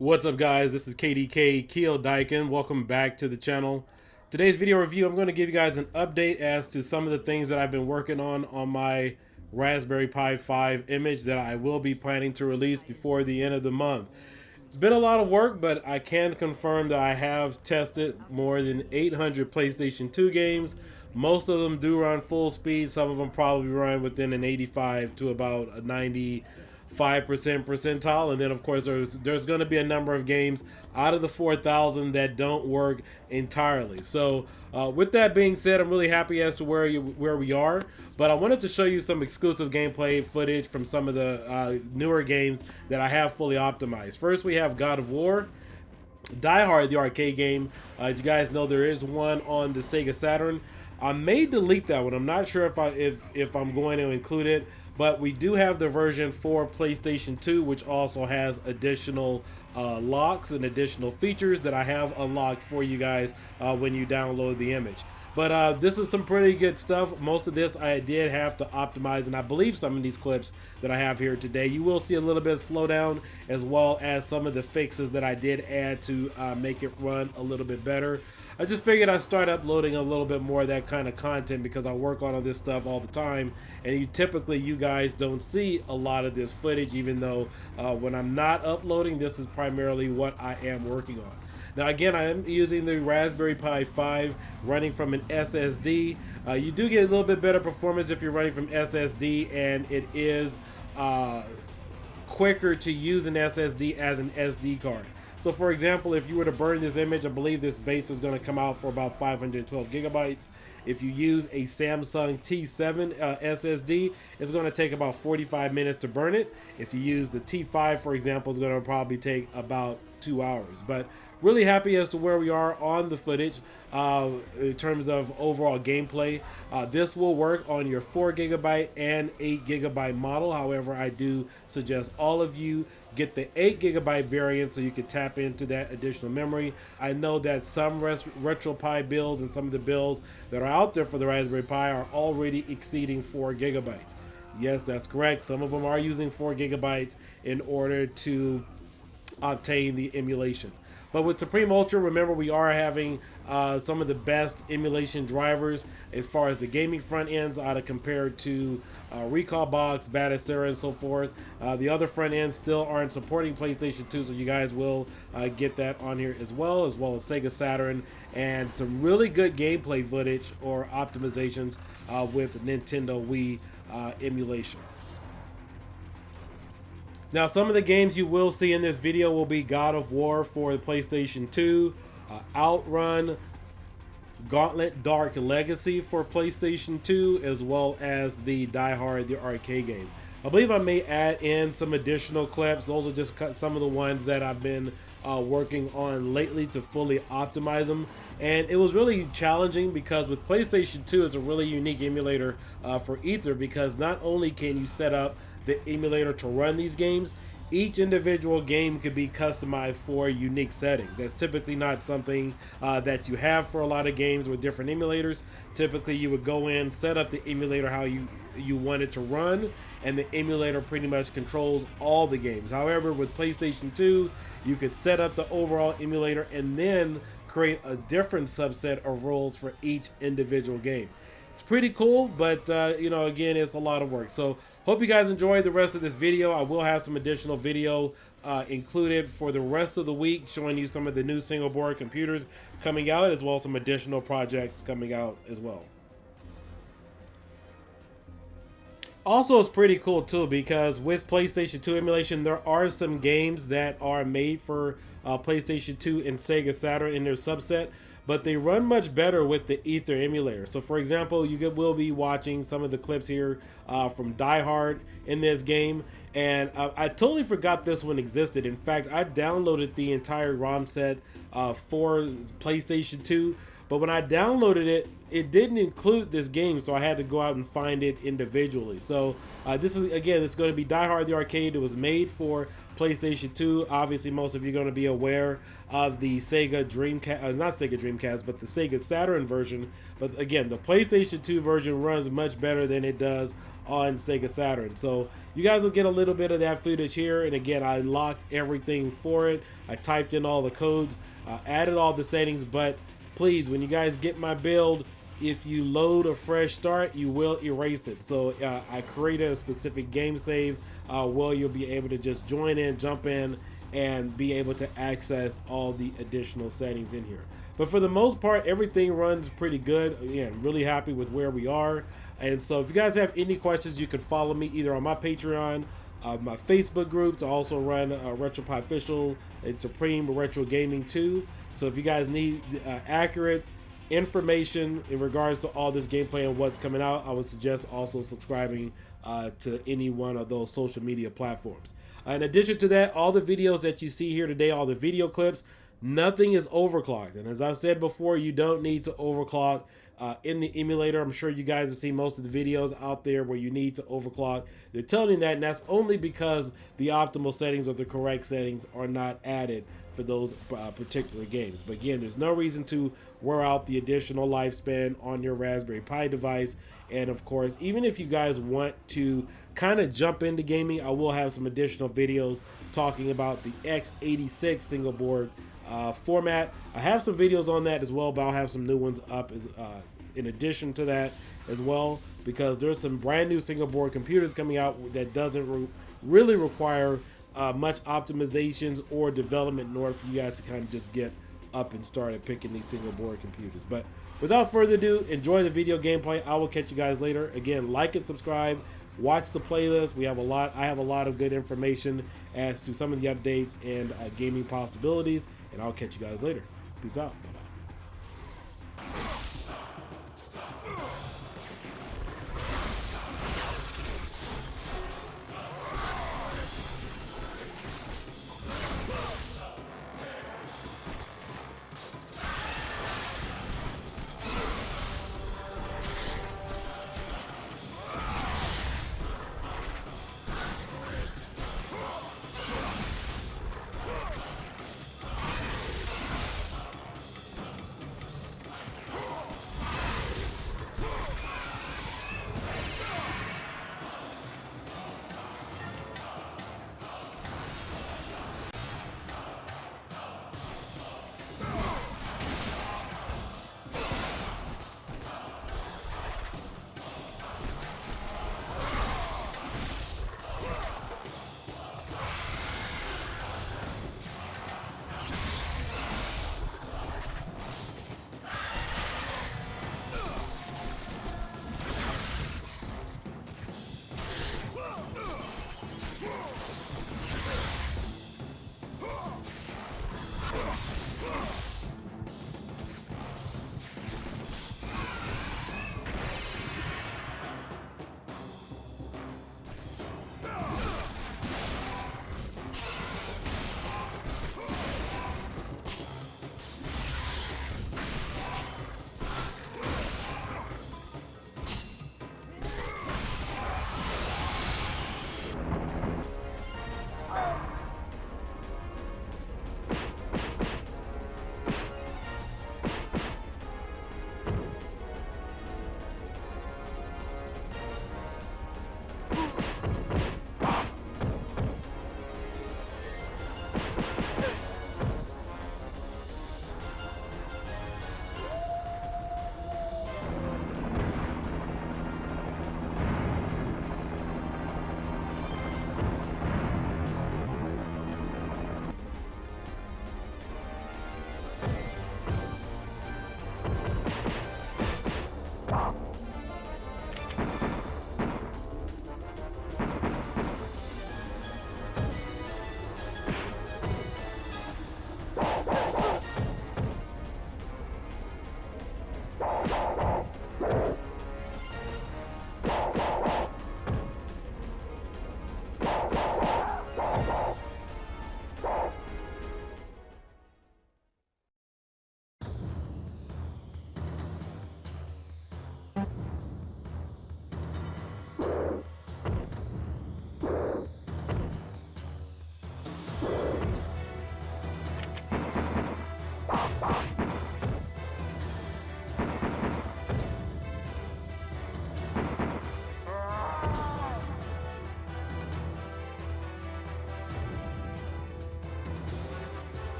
What's up, guys? This is Kiodiekin. Welcome back to the channel. Today's video review, I'm going to give you guys an update as to some of the things that I've been working on my Raspberry Pi 5 image that I will be planning to release before the end of the month. It's been a lot of work, but I can confirm that I have tested more than 800 PlayStation 2 games. Most of them do run full speed. Some of them probably run within an 85 to about a 95% percentile, and then of course there's going to be a number of games out of the 4,000 that don't work entirely. So with that being said, I'm really happy as to where we are, but I wanted to show you some exclusive gameplay footage from some of the newer games that I have fully optimized. First, we have God of War, Die Hard, the arcade game. As you guys know, there is one on the Sega Saturn. I may delete that one. I'm not sure if I'm going to include it, but we do have the version for PlayStation 2, which also has additional locks and additional features that I have unlocked for you guys when you download the image. But this is some pretty good stuff. Most of this I did have to optimize, and I believe some of these clips that I have here today, you will see a little bit of slowdown, as well as some of the fixes that I did add to make it run a little bit better. I just figured I'd start uploading a little bit more of that kind of content because I work on all this stuff all the time, and you guys don't see a lot of this footage, even though when I'm not uploading, this is primarily what I am working on. Now again, I am using the Raspberry Pi 5 running from an SSD. You do get a little bit better performance if you're running from SSD, and it is quicker to use an SSD as an SD card. So for example, if you were to burn this image, I believe this base is going to come out for about 512 gigabytes. If you use a Samsung T7 SSD, it's going to take about 45 minutes to burn it. If you use the T5, for example, it's going to probably take about 2 hours. But really happy as to where we are on the footage in terms of overall gameplay. This will work on your 4 gigabyte and 8 gigabyte model. However, I do suggest all of you get the 8 gigabyte variant so you can tap into that additional memory. I know that some Retropie builds and some of the builds that are out there for the Raspberry Pi are already exceeding 4 gigabytes. Yes, that's correct. Some of them are using 4 gigabytes in order to obtain the emulation. But with Supreme Ultra, remember, we are having some of the best emulation drivers as far as the gaming front ends compared to Recall Box, Batacera, and so forth. The other front ends still aren't supporting PlayStation 2, so you guys will get that on here as well as Sega Saturn, and some really good gameplay footage or optimizations with Nintendo Wii emulation. Now, some of the games you will see in this video will be God of War for the PlayStation 2, Outrun, Gauntlet Dark Legacy for PlayStation 2, as well as the Die Hard, the arcade game. I believe I may add in some additional clips. Those are just some of the ones that I've been working on lately to fully optimize them. And it was really challenging because with PlayStation 2, it's a really unique emulator for Ether, because not only can you set up the emulator to run these games, each individual game could be customized for unique settings. That's typically not something that you have for a lot of games with different emulators. Typically you would go in, set up the emulator how you want it to run, and the emulator pretty much controls all the games. However, with PlayStation 2, you could set up the overall emulator and then create a different subset of rules for each individual game. It's pretty cool, but again, it's a lot of work. So hope you guys enjoyed the rest of this video. I will have some additional video included for the rest of the week, showing you some of the new single board computers coming out, as well as some additional projects coming out as well. Also, it's pretty cool too, because with PlayStation 2 emulation, there are some games that are made for PlayStation 2 and Sega Saturn in their subset, but they run much better with the Ether emulator. So for example, you will be watching some of the clips here from Die Hard in this game, and I totally forgot this one existed. In fact, I downloaded the entire ROM set for PlayStation 2, but when I downloaded it, it didn't include this game, so I had to go out and find it individually. So this is, again, it's going to be Die Hard the arcade. It was made for PlayStation 2, obviously most of you are going to be aware of the Sega Dreamcast, not Sega Dreamcast, but the Sega Saturn version. But again, the PlayStation 2 version runs much better than it does on Sega Saturn. So you guys will get a little bit of that footage here. And again, I unlocked everything for it. I typed in all the codes, added all the settings, but please, when you guys get my build, if you load a fresh start, you will erase it. So I created a specific game save where you'll be able to just join in, jump in, and be able to access all the additional settings in here. But for the most part, everything runs pretty good. Again, really happy with where we are. And so if you guys have any questions, you can follow me either on my Patreon, my Facebook groups. I also run Retropie Official and Supreme Retro Gaming 2. So if you guys need accurate information in regards to all this gameplay and what's coming out, I would suggest also subscribing to any one of those social media platforms. In addition to that, all the videos that you see here today, all the video clips, nothing is overclocked. And as I've said before, you don't need to overclock in the emulator. I'm sure you guys have seen most of the videos out there where you need to overclock. They're telling you that, and that's only because the optimal settings or the correct settings are not added for those particular games. But again, there's no reason to wear out the additional lifespan on your Raspberry Pi device. And of course, even if you guys want to kind of jump into gaming, I will have some additional videos talking about the x86 single board format. I have some videos on that as well, but I'll have some new ones up as in addition to that as well, because there's some brand new single board computers coming out that doesn't really require much optimizations or development in order for you guys to kind of just get up and started picking these single board computers. But without further ado, enjoy the video gameplay. I will catch you guys later. Again, like and subscribe. Watch the playlist. I have a lot of good information as to some of the updates and gaming possibilities, and I'll catch you guys later. Peace out. Bye-bye.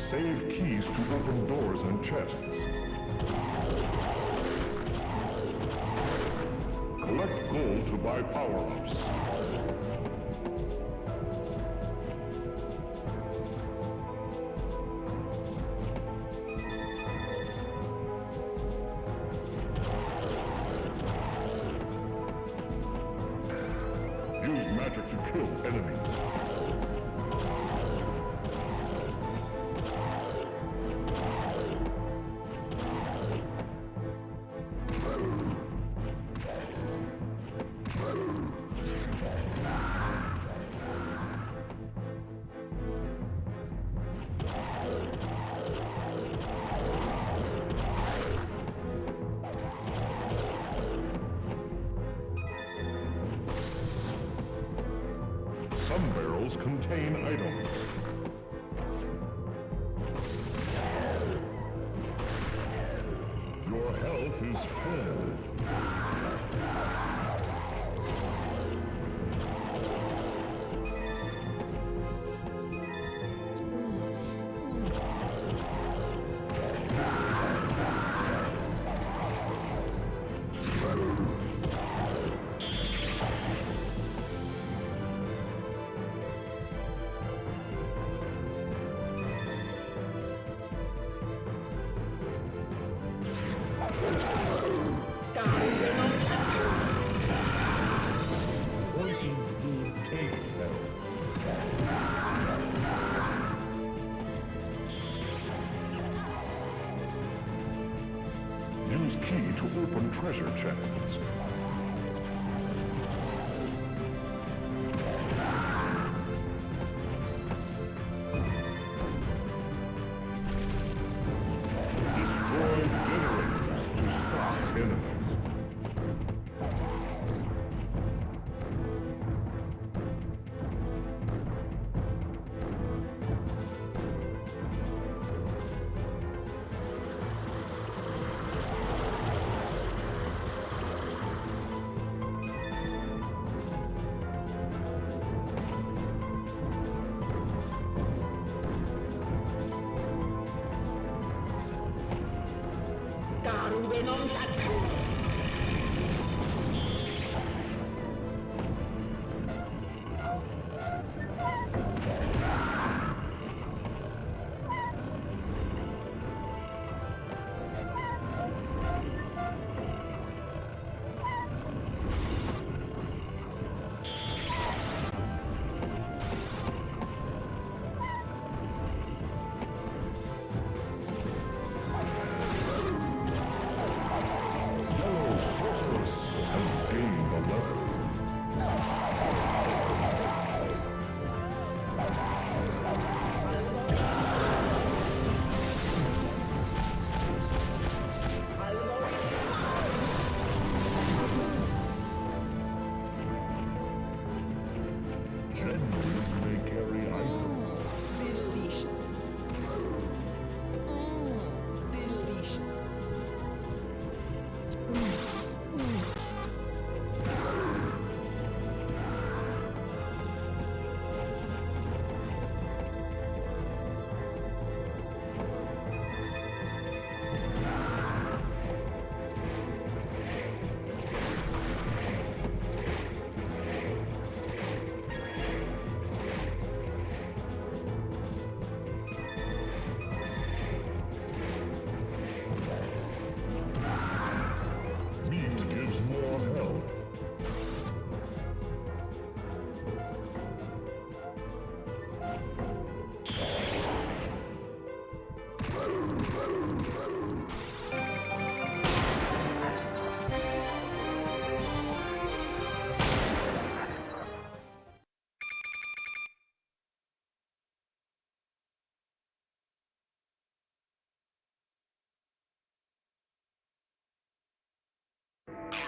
Save keys to open doors and chests. Collect gold to buy power-ups. Use magic to kill enemies. Some barrels contain items. Your health is full. Poison food takes health. Use key to open treasure chests. Destroy generators to stop enemies. Our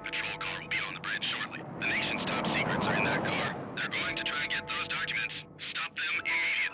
patrol car will be on the bridge shortly. The nation's top secrets are in that car. They're going to try and get those documents. Stop them immediately.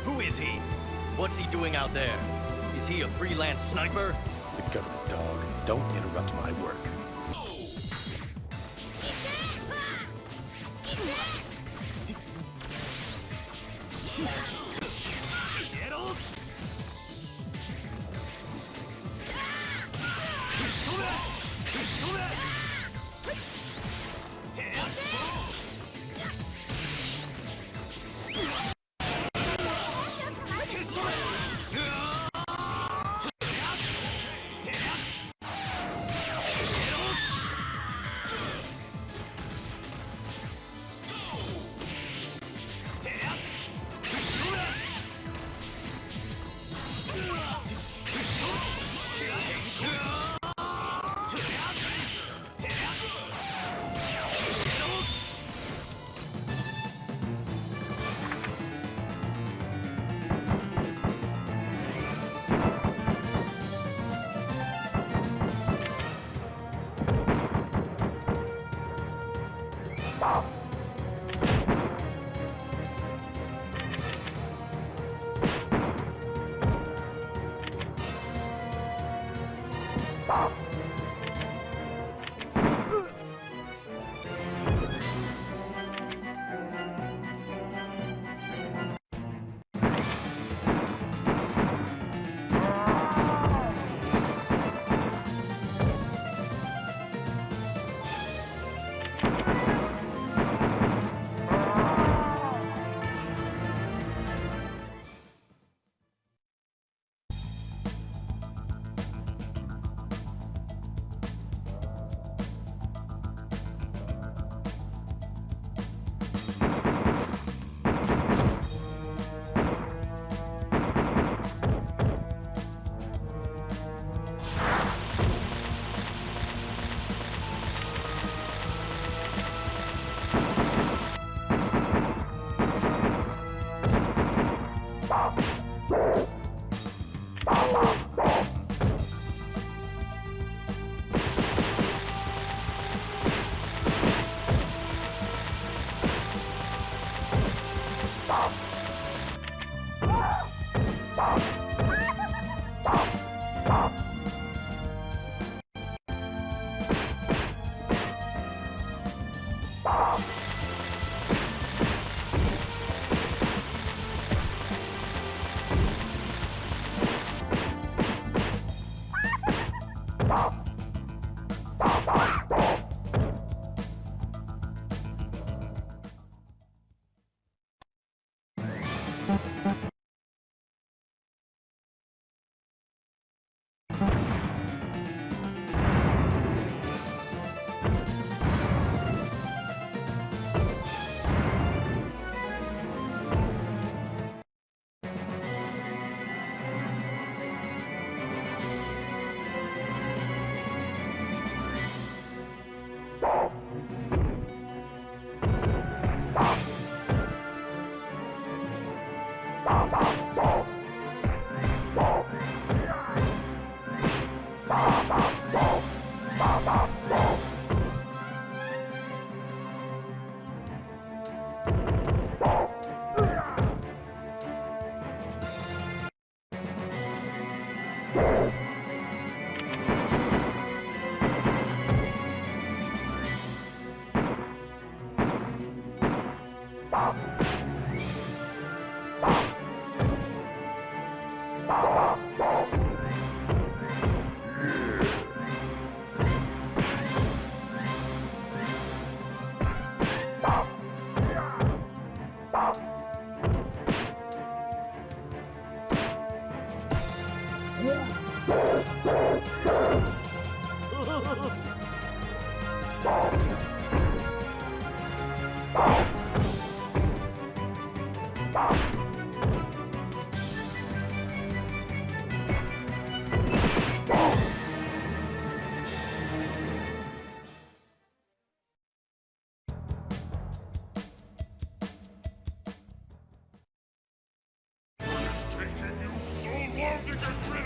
Who is he? What's he doing out there? Is he a freelance sniper? The government dog. Don't interrupt my work. It's taken you so long to get rid